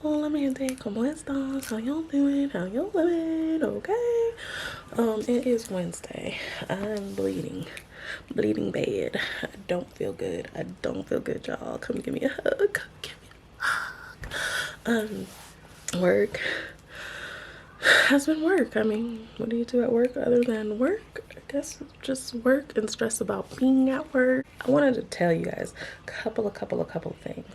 Hola mi gente, ¿cómo estás? How y'all doing? How y'all living? Okay. It is Wednesday. I'm bleeding. Bleeding bad. I don't feel good. I don't feel good, y'all. Come give me a hug. Come give me a hug. Work has been work. I mean, what do you do at work other than work? I guess just work and stress about being at work. I wanted to tell you guys a couple things.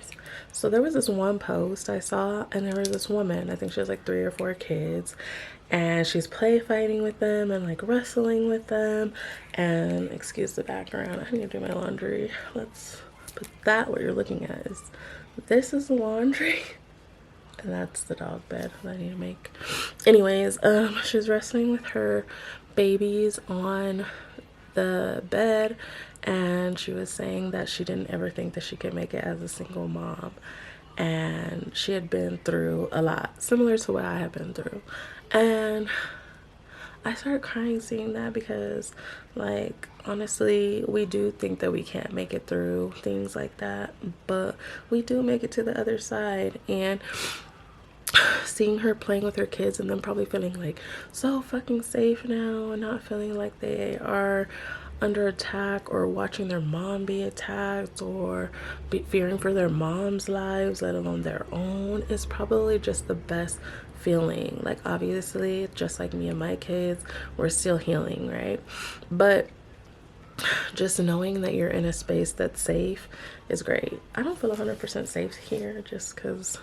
So there was this one post I saw, and there was this woman. I think she has like 3 or 4 kids, and she's play fighting with them and like wrestling with them. And excuse the background. I need to do my laundry. Let's put that. What you're looking at is this is the laundry. And that's the dog bed that I need to make. Anyways, she's wrestling with her babies on the bed, and she was saying that she didn't ever think that she could make it as a single mom, and she had been through a lot similar to what I have been through. And I started crying seeing that because, like, honestly, we do think that we can't make it through things like that, but we do make it to the other side. And seeing her playing with her kids and then probably feeling like so fucking safe now and not feeling like they are under attack or watching their mom be attacked or fearing for their mom's lives, let alone their own, is probably just the best feeling. Like, obviously, just like me and my kids, we're still healing, right? But just knowing that you're in a space that's safe is great. I don't feel 100% safe here just because,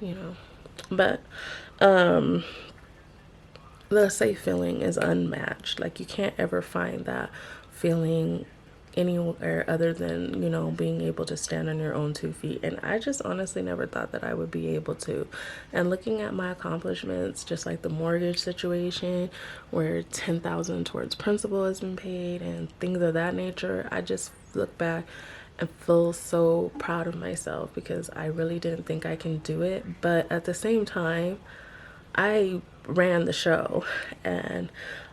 you know, but the safe feeling is unmatched. Like, you can't ever find that feeling anywhere other than, you know, being able to stand on your own 2 feet. And I just honestly never thought that I would be able to. And looking at my accomplishments, just like the mortgage situation where 10,000 towards principal has been paid and things of that nature, I just look back and feel so proud of myself because I really didn't think I can do it. But at the same time, I ran the show and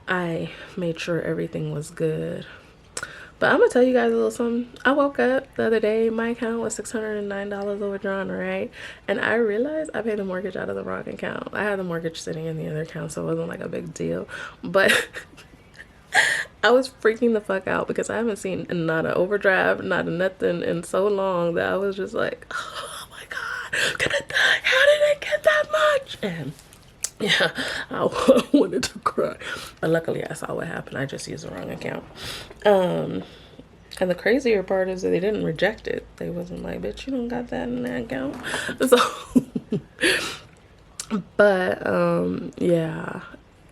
I made sure everything was good. But I'm gonna tell you guys a little something. I woke up the other day, my account was $609 overdrawn, right? And I realized I paid the mortgage out of the wrong account. I had the mortgage sitting in the other account, so it wasn't like a big deal. But I was freaking the fuck out because I haven't seen not an overdraft, not a nothing in so long that I was just like, oh my God, I'm gonna die. How did I get that much? And yeah, I wanted to cry. But luckily I saw what happened. I just used the wrong account. And the crazier part is that they didn't reject it. They wasn't like, bitch, you don't got that in that account. So, but yeah,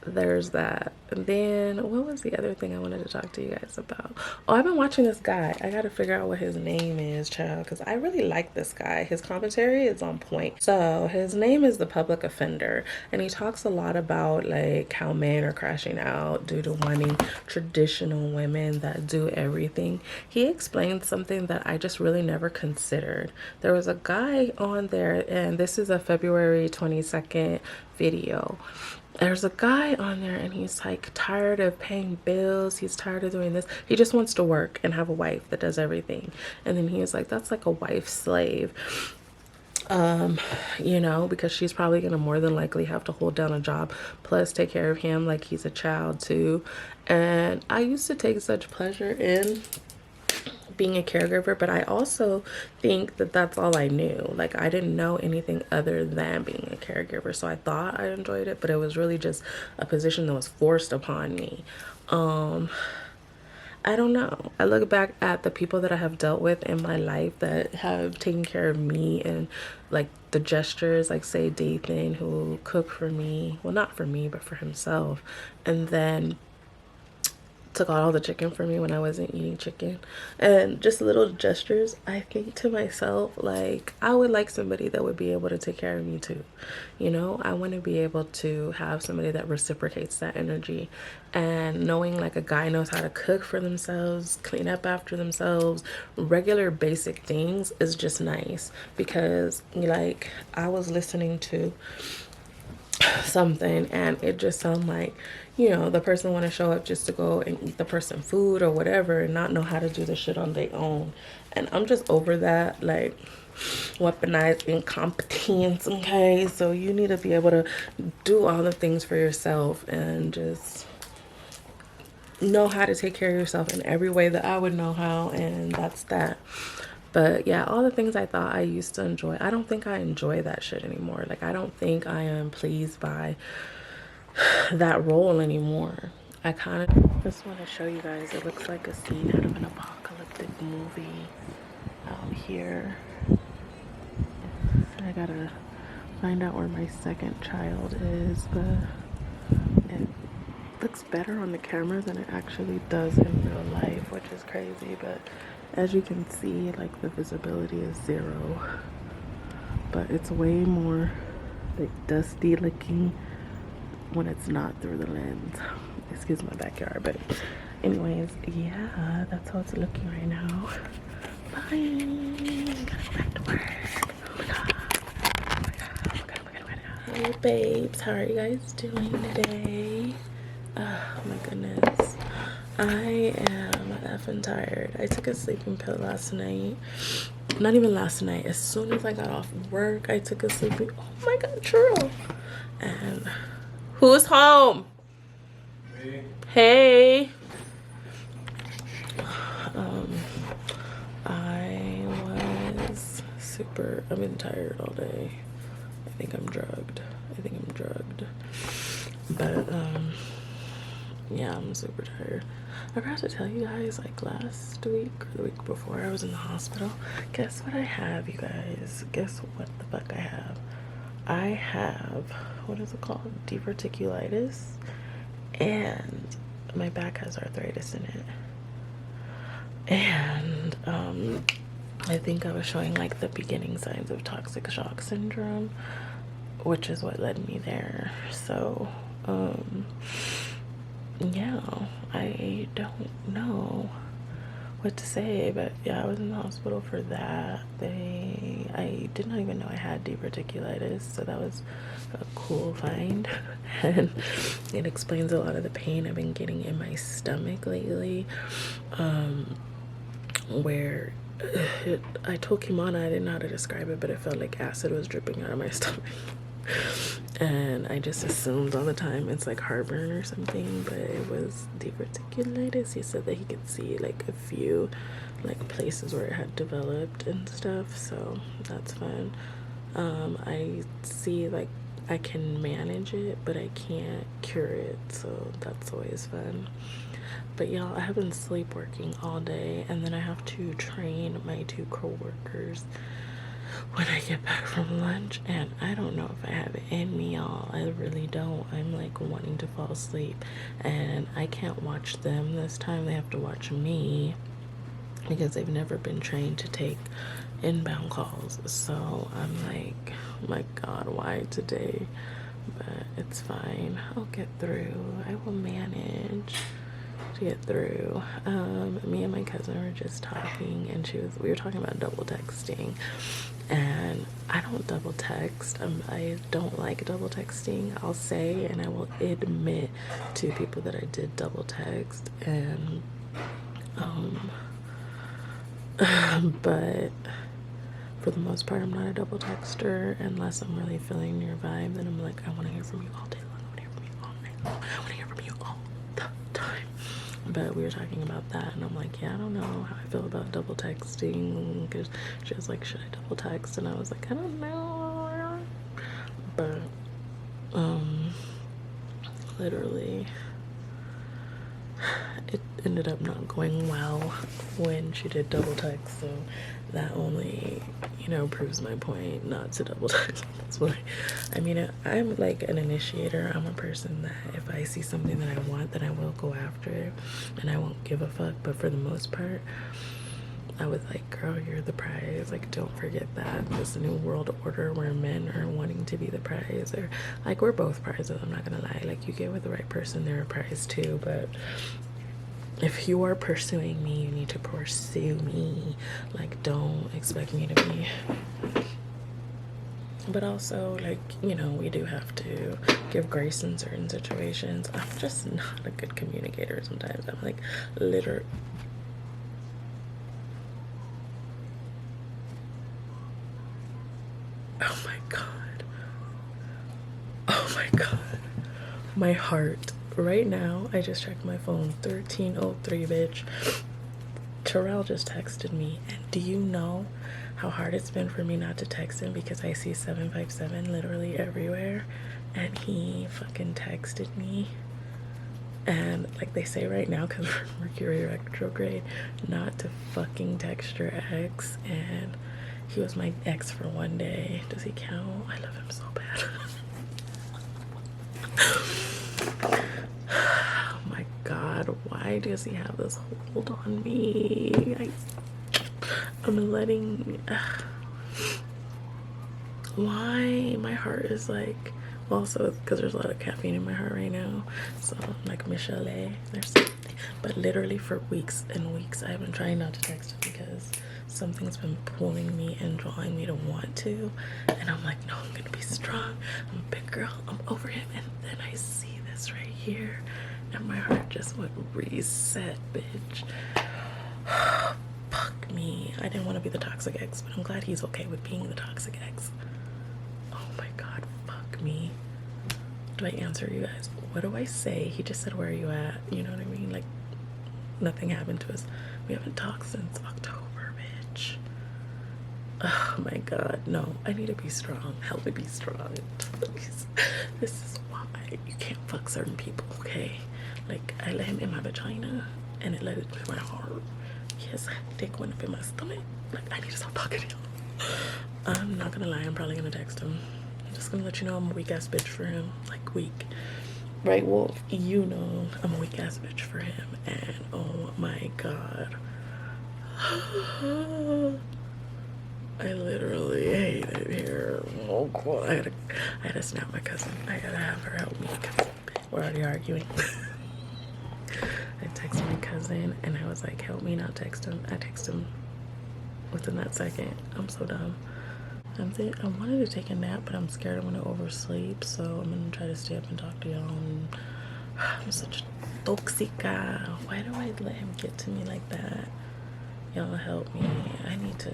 there's that. And then what was the other thing I wanted to talk to you guys about? Oh, I've been watching this guy. I gotta figure out what his name is, child, because I really like this guy. His commentary is on point. So his name is The Public Offender, and he talks a lot about like how men are crashing out due to wanting traditional women that do everything. He explained something that I just really never considered. There was a guy on there, and this is a February 22nd video. There's a guy on there and he's like tired of paying bills. He's tired of doing this. He just wants to work and have a wife that does everything. And then he was like, that's like a wife slave. You know, because she's probably going to more than likely have to hold down a job plus take care of him like he's a child too. And I used to take such pleasure in being a caregiver, but I also think that that's all I knew. Like, I didn't know anything other than being a caregiver, so I thought I enjoyed it, but it was really just a position that was forced upon me. I don't know. I look back at the people that I have dealt with in my life that have taken care of me and like the gestures, like say Dathan, who cooked for me, well, not for me but for himself, and then took out all the chicken for me when I wasn't eating chicken, and just little gestures. I think to myself, like, I would like somebody that would be able to take care of me too. You know, I want to be able to have somebody that reciprocates that energy. And knowing like a guy knows how to cook for themselves, clean up after themselves, regular basic things is just nice. Because like, I was listening to something, and it just sounded like, you know, the person want to show up just to go and eat the person food or whatever and not know how to do the shit on their own. And I'm just over that, like, weaponized incompetence. Okay, so you need to be able to do all the things for yourself and just know how to take care of yourself in every way that I would know how, and that's that. But yeah, all the things I thought I used to enjoy, I don't think I enjoy that shit anymore. Like, I don't think I am pleased by that role anymore. I kind of just want to show you guys, it looks like a scene out of an apocalyptic movie out here. I gotta find out where my second child is, but it looks better on the camera than it actually does in real life, which is crazy. But as you can see, like, the visibility is 0, but it's way more like dusty looking when it's not through the lens. Excuse my backyard, but anyways, yeah, that's how it's looking right now. Bye. Gotta go back to work. Oh my god. Oh my god. Oh my god. Oh my god. Hey babes, how are you guys doing today? Oh my goodness. I am effing tired. I took a sleeping pill last night. Not even last night. As soon as I got off work, I took a sleeping. Oh my god, true. And who's home? Me. Hey. I've been tired all day. I think I'm drugged. But yeah, I'm super tired. I forgot to tell you guys, like, last week or the week before, I was in the hospital. Guess what I have, you guys? Guess what the fuck I have? I have, what is it called? Diverticulitis. And my back has arthritis in it. And I think I was showing, like, the beginning signs of toxic shock syndrome, which is what led me there. So yeah, I don't know what to say, but yeah, I was in the hospital for that. I did not even know I had diverticulitis, so that was a cool find. And it explains a lot of the pain I've been getting in my stomach lately, where I told Kimana I didn't know how to describe it, but it felt like acid was dripping out of my stomach. And I just assumed all the time it's like heartburn or something, but it was diverticulitis. He said that he could see like a few like places where it had developed and stuff, so that's fun. I see like I can manage it, but I can't cure it, so that's always fun. But y'all, I have been sleep working all day, and then I have to train my 2 co-workers when I get back from lunch, and I don't know if I have it in me, y'all. I really don't. I'm like wanting to fall asleep, and I can't watch them this time. They have to watch me because they've never been trained to take inbound calls. So I'm like, oh my god, why today? But it's fine. I'll get through. I will manage to get through. Me and my cousin were just talking, and we were talking about double texting, and I don't double text. I don't like double texting. I'll say, and I will admit to people that I did double text, and but for the most part, I'm not a double texter unless I'm really feeling your vibe. Then I'm like, I want to hear from you all day long. I want to hear from you all night long. I want to hear from you all the time. But we were talking about that, and I'm like, yeah, I don't know how I feel about double texting, because she was like, should I double text? And I was like, I don't know. But literally, it ended up not going well when she did double text, so that only, you know, proves my point not to double text. That's why, I mean, I'm like an initiator. I'm a person that if I see something that I want, then I will go after it, and I won't give a fuck. But for the most part, I was like, girl, you're the prize. Like, don't forget that. This new world order where men are wanting to be the prize, or like, we're both prizes, I'm not gonna lie. Like, you get with the right person, they're a prize too. But if you are pursuing me, you need to pursue me. Like, don't expect me to be But also, like, you know, we do have to give grace in certain situations. I'm just not a good communicator sometimes. I'm like, literally. Oh my God. Oh my God. My heart. Right now, I just checked my phone. 13:03, bitch. Terrell just texted me. And do you know how hard it's been for me not to text him because I see 757 literally everywhere? And he fucking texted me. And like they say right now, because we're Mercury retrograde, not to fucking text your ex. And he was my ex for one day. Does he count? I love him so bad. Oh my God, why does he have this hold on me? I'm letting. Why? My heart is like. Well, so because there's a lot of caffeine in my heart right now. So I'm like Michelle, there's something. But literally for weeks and weeks, I've been trying not to text him because something's been pulling me and drawing me to want to. And I'm like, no, I'm gonna be strong. I'm a big girl. I'm over him. And then I see this right here, and my heart just went reset, bitch. Fuck me. I didn't want to be the toxic ex, but I'm glad he's okay with being the toxic ex. Oh my God, fuck me. Do I answer you guys? What do I say? He just said, where are you at? You know what I mean? Like, nothing happened to us. We haven't talked since October, bitch. Oh my God, no. I need to be strong. Help me be strong. Please. This is why you can't fuck certain people, okay? Like, I let him in my vagina, and it let it in my heart. Yes, dick went up in my stomach. Like, I need to stop talking to y'all. I'm not gonna lie, I'm probably gonna text him. I'm just gonna let you know I'm a weak ass bitch for him. Like, weak. Right, Wolf? You know I'm a weak ass bitch for him. And oh my God. I literally hate it here. Oh God. I had to snap my cousin. I gotta have her help me because we're already arguing. I texted my cousin and I was like, help me not text him. I text him within that second. I'm so dumb. I wanted to take a nap, but I'm scared I'm gonna oversleep, so I'm gonna try to stay up and talk to y'all. And I'm such a toxica. Why do I let him get to me like that? Y'all help me. I need to.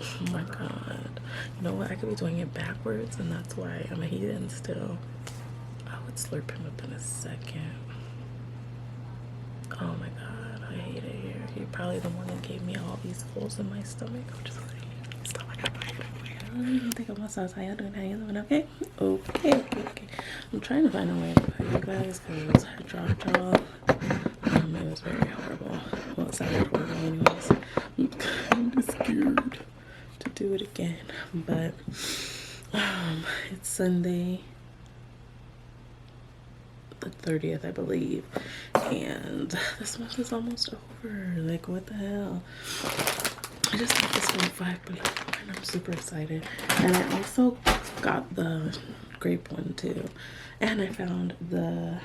Oh my God. You know what? I could be doing it backwards, and that's why I'm a heathen still. I would slurp him up in a second. Oh my God, I hate it here. You're probably the one that gave me all these holes in my stomach. I'm just like, stop. I don't think I'm outside. How y'all doing? How you doing? Okay? Okay. I'm trying to find a way to put you guys because I dropped y'all. It was very horrible. Well, it sounded horrible anyways. I'm kind of scared to do it again. But it's Sunday the 30th, I believe, and this month is almost over. Like, what the hell? I just got this one 5 below and I'm super excited. And I also got the grape one too, and I found the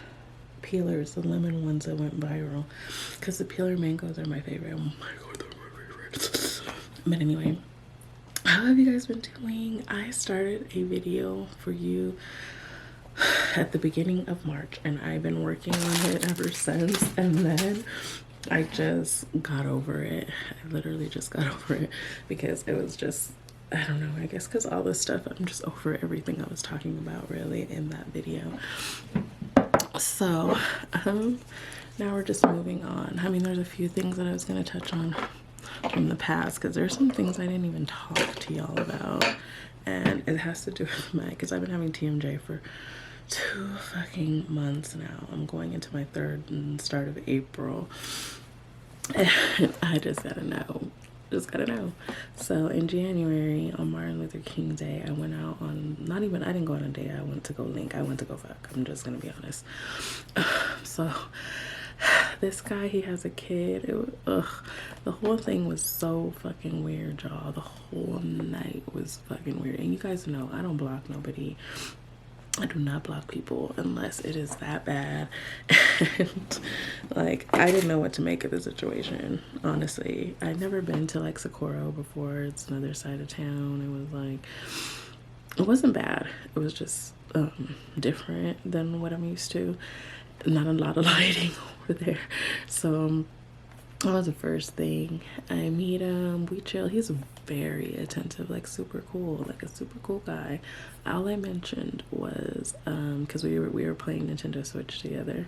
peelers, the lemon ones that went viral, because the peeler mangoes are my favorite. Oh my God, they're my favorite. But anyway, how have you guys been doing? I started a video for you at the beginning of March, and I've been working on it ever since, and then I just got over it. I literally just got over it because it was just, I don't know, I guess because all this stuff, I'm just over everything I was talking about really in that video. So now we're just moving on. I mean, there's a few things that I was going to touch on from the past because there's some things I didn't even talk to y'all about, and it has to do with my, because I've been having TMJ for 2 fucking months now. I'm going into my 3rd and start of April, and I just gotta know. So in January, on Martin Luther King Day, I went out on, I didn't go on a date. I went to go link. I went to go fuck. I'm just gonna be honest. So this guy, he has a kid. The whole thing was so fucking weird, y'all. The whole night was fucking weird. And you guys know I don't block nobody. I do not block people unless it is that bad. And like, I didn't know what to make of the situation, honestly. I'd never been to like Socorro before. It's another side of town. It was like, It wasn't bad. It was just different than what I'm used to. Not a lot of lighting over there. So that was the first thing. I meet him, we chill. He's very attentive, like super cool, like a super cool guy. All I mentioned was because we were playing Nintendo Switch together,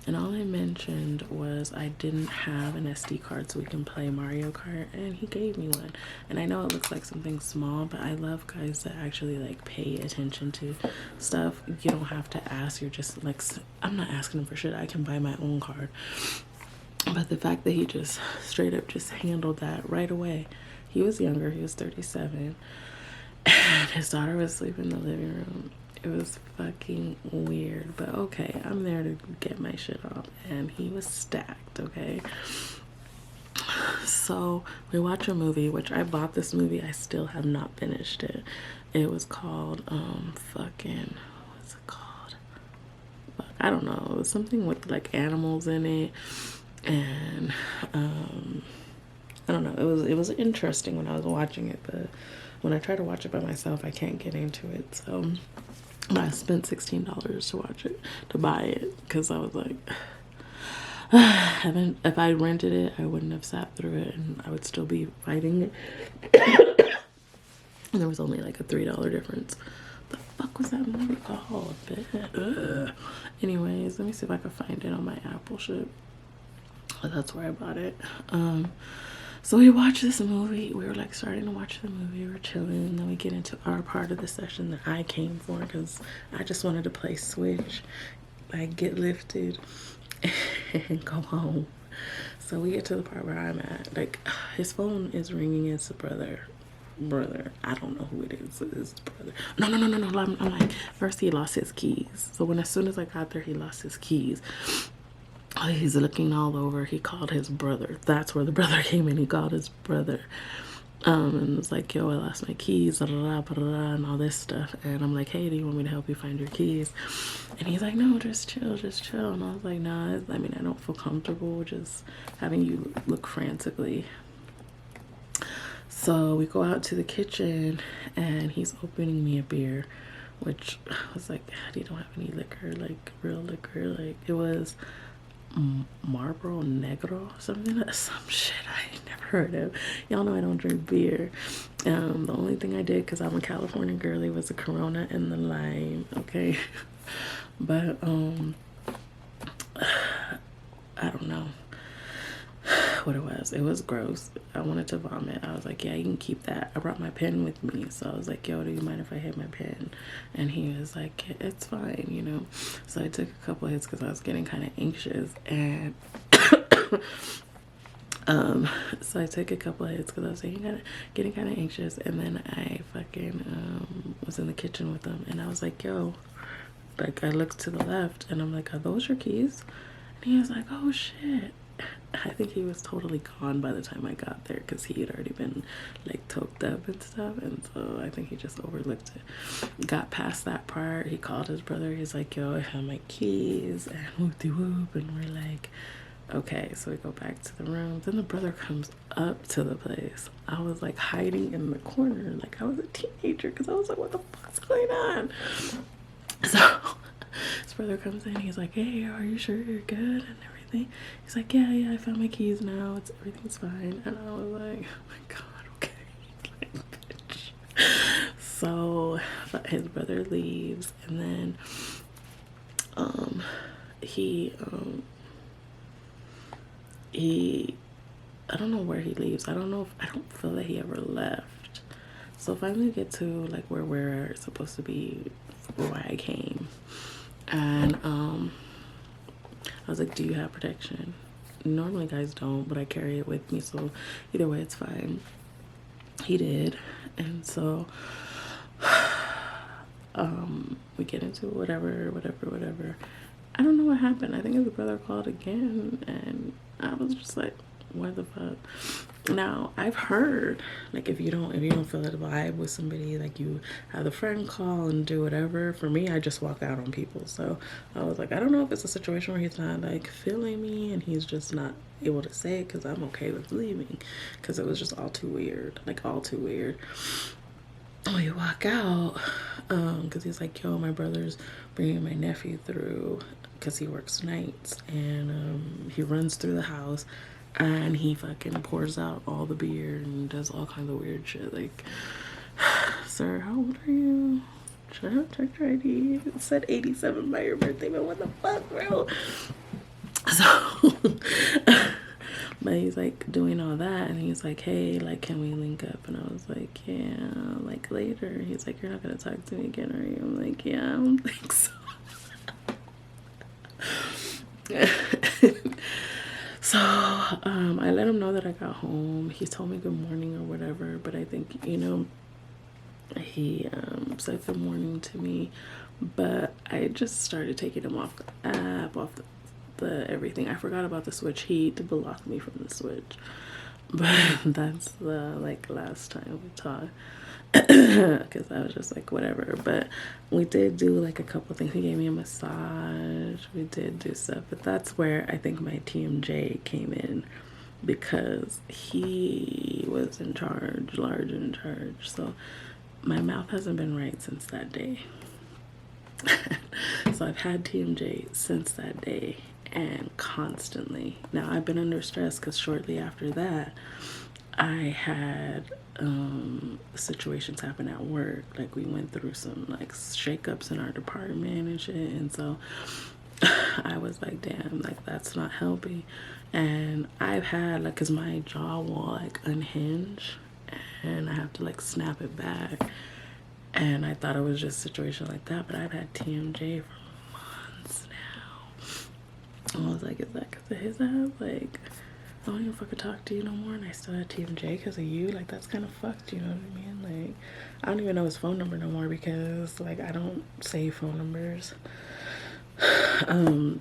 and all I mentioned was I didn't have an SD card so we can play Mario Kart, and he gave me one. And I know it looks like something small, but I love guys that actually like pay attention to stuff. You don't have to ask. You're just like, I'm not asking him for shit. I can buy my own card. But the fact that he just straight up just handled that right away. He was younger, he was 37, and his daughter was sleeping in the living room. It was fucking weird, but okay, I'm there to get my shit off, and he was stacked, okay? So we watch a movie, which I bought this movie, I still have not finished it. It was called, what's it called? Fuck, I don't know, it was something with like animals in it. And I don't know, it was interesting when I was watching it, but when I try to watch it by myself I can't get into it. So I spent $16 to watch it, to buy it, because I was like, if I rented it I wouldn't have sat through it and I would still be fighting it. And there was only like a $3 difference. The fuck was that movie called? Anyways, let me see if I can find it on my Apple shit. That's where I bought it. So we watched this movie. We were like starting to watch the movie. We were chilling, and then we get into our part of the session that I came for, because I just wanted to play Switch, like get lifted and go home. So we get to the part where I'm at. Like his phone is ringing. It's a brother. I don't know who it is. It's his brother. No. I'm like, first he lost his keys. So as soon as I got there, he lost his keys. He's looking all over. He called his brother. That's where the brother came in. He called his brother. And was like, yo, I lost my keys, and all this stuff. And I'm like, hey, do you want me to help you find your keys? And he's like, no, just chill. And I was like, nah, I mean, I don't feel comfortable just having you look frantically. So we go out to the kitchen, and he's opening me a beer, which I was like, you don't have any liquor, like real liquor. Like it was Marlboro Negro, some shit I ain't never heard of. Y'all know I don't drink beer. The only thing I did, because I'm a California girly, was the Corona and the lime, okay? But I don't know what it was. It was gross. I wanted to vomit. I was like, yeah, you can keep that. I brought my pen with me, so I was like, yo, do you mind if I hit my pen? And he was like, it's fine, you know. So I took a couple hits because I was getting kind of anxious, and so I took a couple hits because I was getting kind of anxious, and then I fucking was in the kitchen with him, and I was like, yo, like I looked to the left, and I'm like, are those your keys? And he was like, oh shit. I think he was totally gone by the time I got there, because he had already been like toked up and stuff, and so I think he just overlooked it. Got past that part, he called his brother. He's like, yo, I have my keys, and whoop-de-whoop, and we're like, okay. So we go back to the room. Then the brother comes up to the place. I was like hiding in the corner like I was a teenager, because I was like, what the fuck's going on? So his brother comes in. He's like, hey, are you sure you're good and everything? He's like, yeah, I found my keys now. Everything's fine. And I was like, oh my god, okay. Like, bitch. So his brother leaves, and then he I don't know where he leaves. I don't feel that he ever left. So finally get to like where we're supposed to be, where I came, and I was like, do you have protection? Normally guys don't, but I carry it with me, so either way it's fine. He did. And so we get into whatever. I don't know what happened. I think his brother called again, and I was just like, what the fuck? Now I've heard, like, if you don't feel that vibe with somebody, like you have the friend call and do whatever. For me, I just walk out on people. So I was like, I don't know if it's a situation where he's not like feeling me and he's just not able to say it, because I'm okay with leaving, because it was just all too weird, like all too weird. we walk out, because he's like, yo, my brother's bringing my nephew through because he works nights, and he runs through the house and he fucking pours out all the beer and does all kinds of weird shit. Like, sir, how old are you? Should I have checked your ID? It said 87 by your birthday, but what the fuck, bro? So, but he's like doing all that, and he's like, hey, like, can we link up? And I was like, yeah, like later. He's like, you're not gonna talk to me again, are you? I'm like, yeah, I don't think so. So I let him know that I got home. He told me good morning or whatever, but I think, you know, he said good morning to me, but I just started taking him off the app, off the everything. I forgot about the switch. He blocked me from the switch, but that's the like last time we talked, because I was just like whatever. But we did do like a couple things. He gave me a massage, we did do stuff, but that's where I think my TMJ came in, because he was in charge, large in charge. So my mouth hasn't been right since that day. So I've had TMJ since that day, and constantly. Now I've been under stress because shortly after that, I had situations happen at work. Like, we went through some like shakeups in our department and shit, and so I was like, damn, like that's not helping. And I've had like, cause my jaw will like unhinge, and I have to like snap it back. And I thought it was just a situation like that, but I've had TMJ for months now. I was like, is that because of his ass? Like, I don't even fucking talk to you no more, and I still had TMJ because of you? Like, that's kind of fucked, you know what I mean? Like, I don't even know his phone number no more, because, like, I don't save phone numbers. And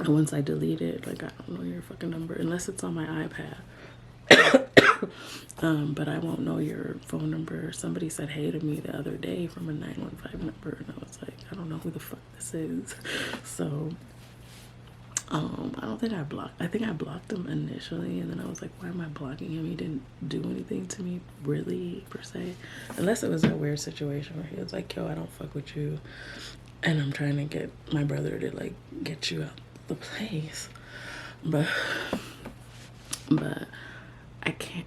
once I delete it, like, I don't know your fucking number, unless it's on my iPad. But I won't know your phone number. Somebody said hey to me the other day from a 915 number, and I was like, I don't know who the fuck this is. So I don't think I think I blocked him initially, and then I was like, why am I blocking him? He didn't do anything to me really, per se, unless it was a weird situation where he was like, yo, I don't fuck with you, and I'm trying to get my brother to like get you out the place. But I can't.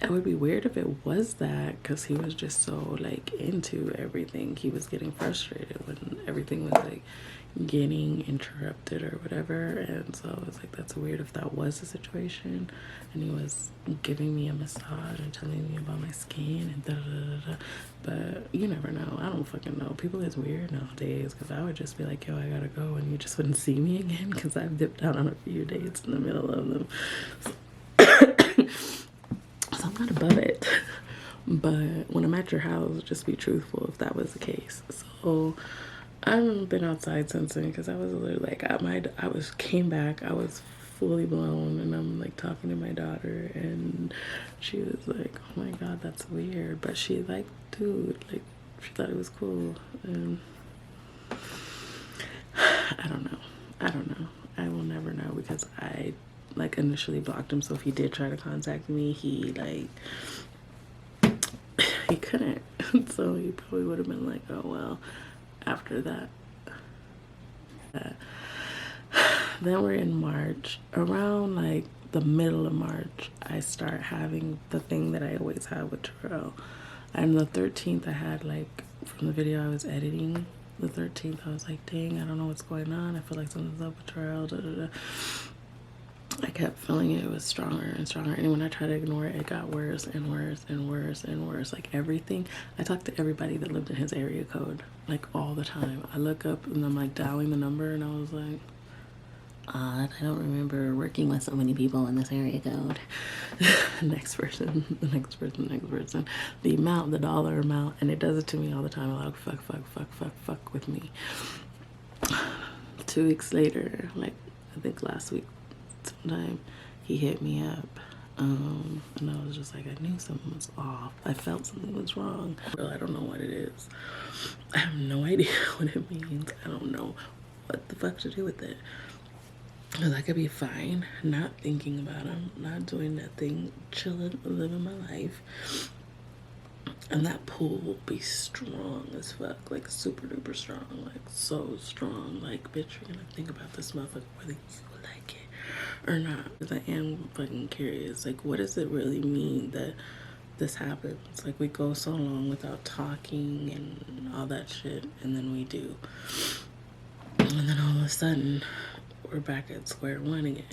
It would be weird if it was that, because he was just so like into everything. He was getting frustrated when everything was like getting interrupted or whatever, and so it's like, that's weird if that was the situation. And he was giving me a massage and telling me about my skin and da da da da. But you never know. I don't fucking know. People is weird nowadays, because I would just be like, yo, I gotta go, and you just wouldn't see me again, because I've dipped out on a few dates in the middle of them. So so I'm not above it. But when I'm at your house, just be truthful if that was the case. So I haven't been outside since then, because I was literally like, came back, I was fully blown, and I'm like talking to my daughter, and she was like, oh my god, that's weird. But she like, dude, like, she thought it was cool. And I don't know. I will never know, because I like initially blocked him. So if he did try to contact me, he couldn't. So he probably would have been like, oh well, after that. Then we're in March. Around like the middle of March, I start having the thing that I always have with Terrell. And the 13th, I had like, from the video I was editing, the 13th, I was like, dang, I don't know what's going on. I feel like something's up with Terrell. Da, da, da. I kept feeling it was stronger and stronger, and when I tried to ignore it, it got worse and worse and worse and worse. Like everything, I talked to everybody that lived in his area code, like all the time. I look up and I'm like dialing the number, and I was like, odd, I don't remember working with so many people in this area code. Next person, the next person, the next person. The amount, the dollar amount, and it does it to me all the time. I'm like, fuck with me. 2 weeks later, like I think last week sometime, he hit me up, and I was just like, I knew something was off. I felt something was wrong. Well, I don't know what it is. I have no idea what it means. I don't know what the fuck to do with it. Because I could be fine, not thinking about him, not doing nothing, chilling, living my life. And that pull will be strong as fuck, like super duper strong, like so strong. Like, bitch, you're gonna think about this motherfucker whether you like it or not. Because I am fucking curious. Like, what does it really mean that this happens? Like, we go so long without talking and all that shit, and then we do. And then all of a sudden, we're back at square one again.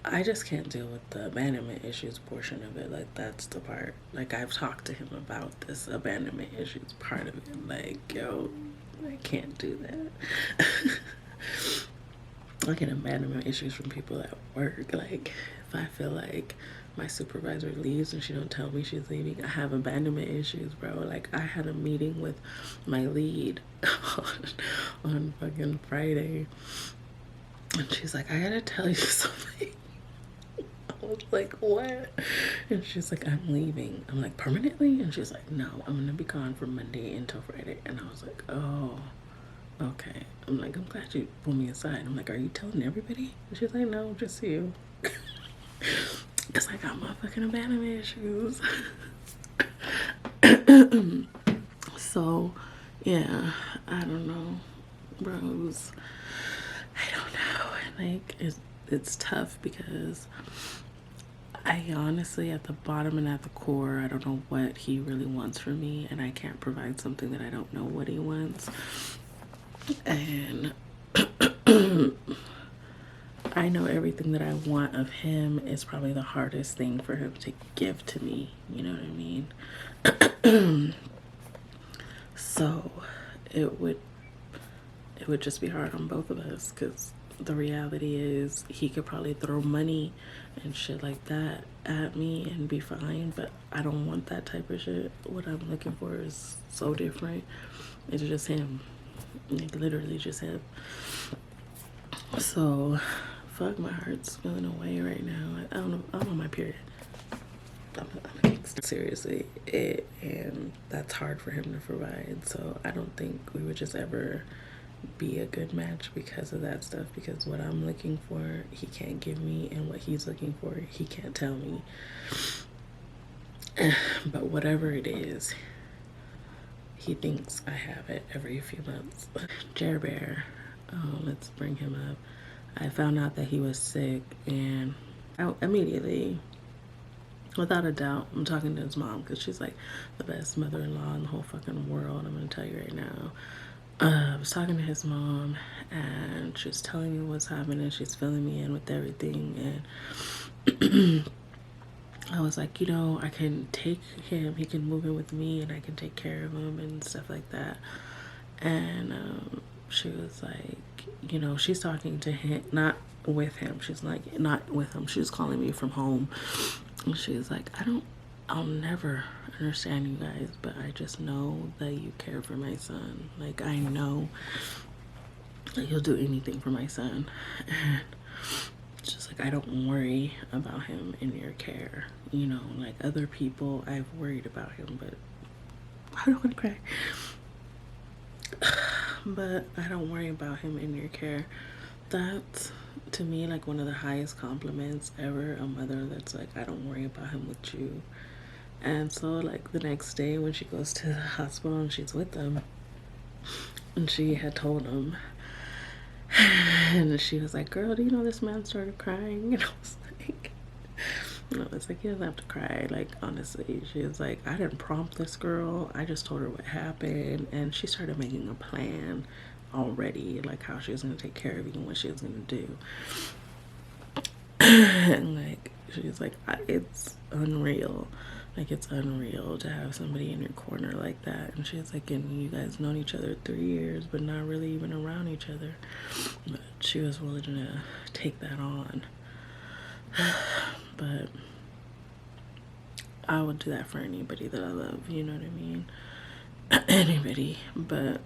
I just can't deal with the abandonment issues portion of it. Like, that's the part. Like, I've talked to him about this abandonment issues part of it. Like, yo, I can't do that. I get abandonment issues from people at work. Like, if I feel like my supervisor leaves and she don't tell me she's leaving, I have abandonment issues, bro. Like, I had a meeting with my lead on fucking Friday, and she's like, I gotta tell you something. I was like, what? And she's like, I'm leaving. I'm like, permanently? And she's like, no, I'm gonna be gone from Monday until Friday. And I was like, oh, okay. I'm like, I'm glad you pulled me aside. I'm like, are you telling everybody? And she's like, no, just you. Because I got my fucking abandonment issues. So, yeah, I don't know, bros. I don't know. Like, it's tough because I honestly, at the bottom and at the core, I don't know what he really wants from me, and I can't provide something that I don't know what he wants. And I know everything that I want of him is probably the hardest thing for him to give to me. You know what I mean? So it would just be hard on both of us, because the reality is he could probably throw money and shit like that at me and be fine, but I don't want that type of shit. What I'm looking for is so different. It's just him, like literally just him. So fuck, my heart's feeling away right now. I don't know, I'm on my period. I'm seriously it, and that's hard for him to provide. So I don't think we would just ever be a good match because of that stuff, because what I'm looking for he can't give me, and what he's looking for he can't tell me. But whatever it is, he thinks I have it every few months. Jer Bear, let's bring him up. I found out that he was sick, and I immediately, without a doubt, I'm talking to his mom, because she's like the best mother-in-law in the whole fucking world. I'm gonna tell you right now. I was talking to his mom, and she's telling me what's happening. She's filling me in with everything, and I was like, you know, I can take him. He can move in with me, and I can take care of him and stuff like that. And she was like, you know, she's talking to him, not with him. She's like, not with him. She's calling me from home. And she's like, I'll never understand you guys, but I just know that you care for my son. Like, I know that you'll do anything for my son. And it's just like, I don't worry about him in your care. You know, like other people, I've worried about him, but I don't want to cry. But I don't worry about him in your care. That's, to me, like one of the highest compliments ever. A mother that's like, I don't worry about him with you. And so, like, the next day when she goes to the hospital and she's with them, and she had told him, and she was like, girl, do you know this man started crying? And I was like, no, it's like, you don't have to cry. Like, honestly, she was like, I didn't prompt this girl. I just told her what happened. And she started making a plan already, like how she was going to take care of you and what she was going to do. And like, she's like, it's unreal. Like, it's unreal to have somebody in your corner like that. And she's like, and you guys known each other 3 years, but not really even around each other. But she was willing to take that on. But I would do that for anybody that I love, you know what I mean? Anybody. But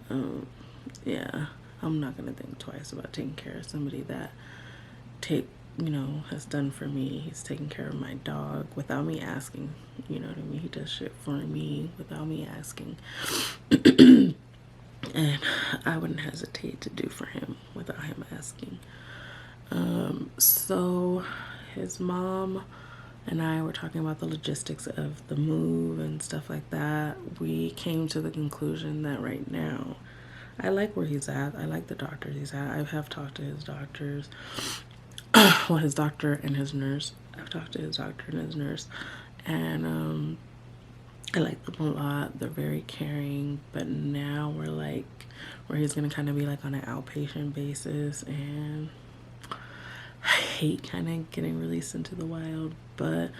yeah, I'm not gonna think twice about taking care of somebody that has done for me. He's taking care of my dog without me asking, you know what I mean? He does shit for me without me asking. And I wouldn't hesitate to do for him without him asking. So his mom and I were talking about the logistics of the move and stuff like that, we came to the conclusion that right now, I like where he's at. I like the doctor he's at. I have talked to his doctors, well, his doctor and his nurse. I've talked to his doctor and his nurse, and I like them a lot. They're very caring, but now we're like, where he's gonna kind of be like on an outpatient basis, and I hate kind of getting released into the wild, but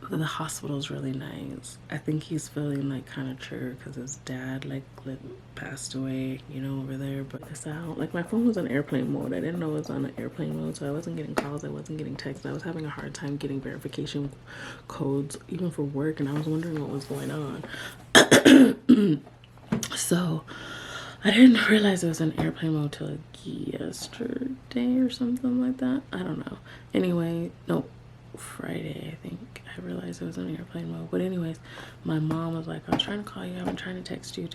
the hospital's really nice. I think he's feeling like kind of triggered because his dad like passed away, you know, over there. But this out, like my phone was on airplane mode. I didn't know it was on airplane mode, so I wasn't getting calls. I wasn't getting texts. I was having a hard time getting verification codes even for work, and I was wondering what was going on. So I didn't realize it was in airplane mode till yesterday or something like that. I don't know. Anyway, no, Friday, I think I realized it was in airplane mode. But anyways, my mom was like, I was trying to call you, I've been trying to text you,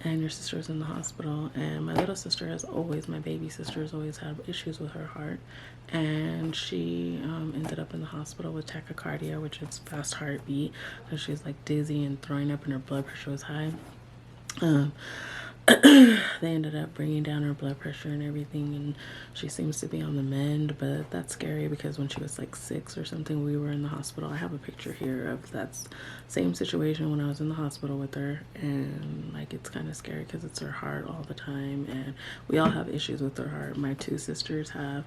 and your sister's in the hospital. And my little sister has always, my baby sister has always had issues with her heart, and she ended up in the hospital with tachycardia, which is fast heartbeat, because she's like dizzy and throwing up and her blood pressure was high. They ended up bringing down her blood pressure and everything, and she seems to be on the mend, but that's scary because when she was like 6 or something, we were in the hospital. I have a picture here of that same situation when I was in the hospital with her, and like it's kind of scary because it's her heart all the time, and we all have issues with her heart. My 2 sisters have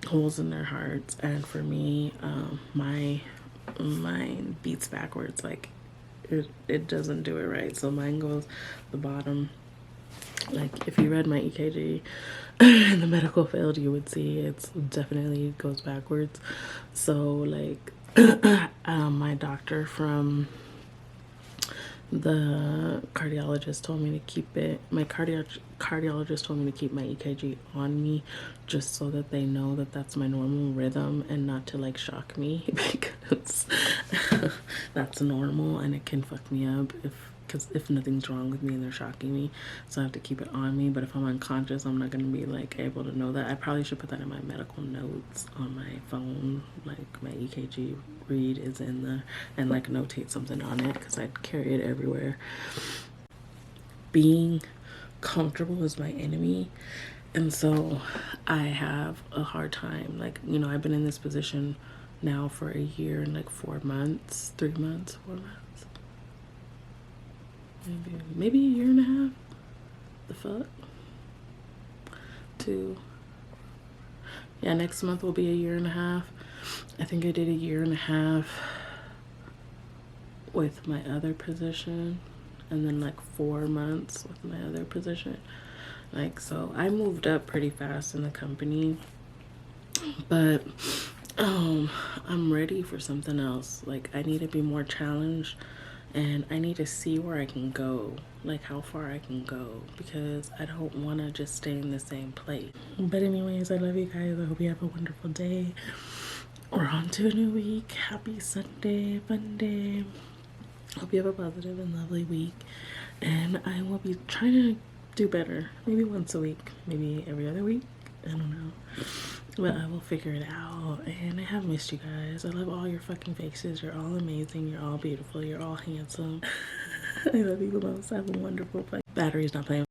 holes in their hearts, and for me, mine beats backwards. Like it doesn't do it right, so mine goes the bottom. Like if you read my EKG in the medical field, you would see it's definitely goes backwards. So like my doctor from the cardiologist told me to keep it, my cardiologist told me to keep my EKG on me just so that they know that that's my normal rhythm and not to like shock me because that's normal and it can fuck me up if nothing's wrong with me and they're shocking me. So I have to keep it on me, but if I'm unconscious, I'm not going to be like able to know that. I probably should put that in my medical notes on my phone, like my EKG read is in the, and like notate something on it because I'd carry it everywhere. Being comfortable is my enemy, and so I have a hard time. Like, you know, I've been in this position now for a year and like 4 months, 3 months, 4 months, maybe a year and a half. The fuck? 2. Yeah, next month will be a year and a half. I think I did a year and a half with my other position, and then like 4 months with my other position. Like, so I moved up pretty fast in the company, but I'm ready for something else. Like, I need to be more challenged, and I need to see where I can go, like how far I can go, because I don't want to just stay in the same place. But anyways, I love you guys. I hope you have a wonderful day. We're on to a new week. Happy Sunday, fun day. Hope you have a positive and lovely week, and I will be trying to do better, maybe once a week, maybe every other week, I don't know, but I will figure it out. And I have missed you guys. I love all your fucking faces. You're all amazing, you're all beautiful, you're all handsome. I love you the most. Have a wonderful battery's not playing.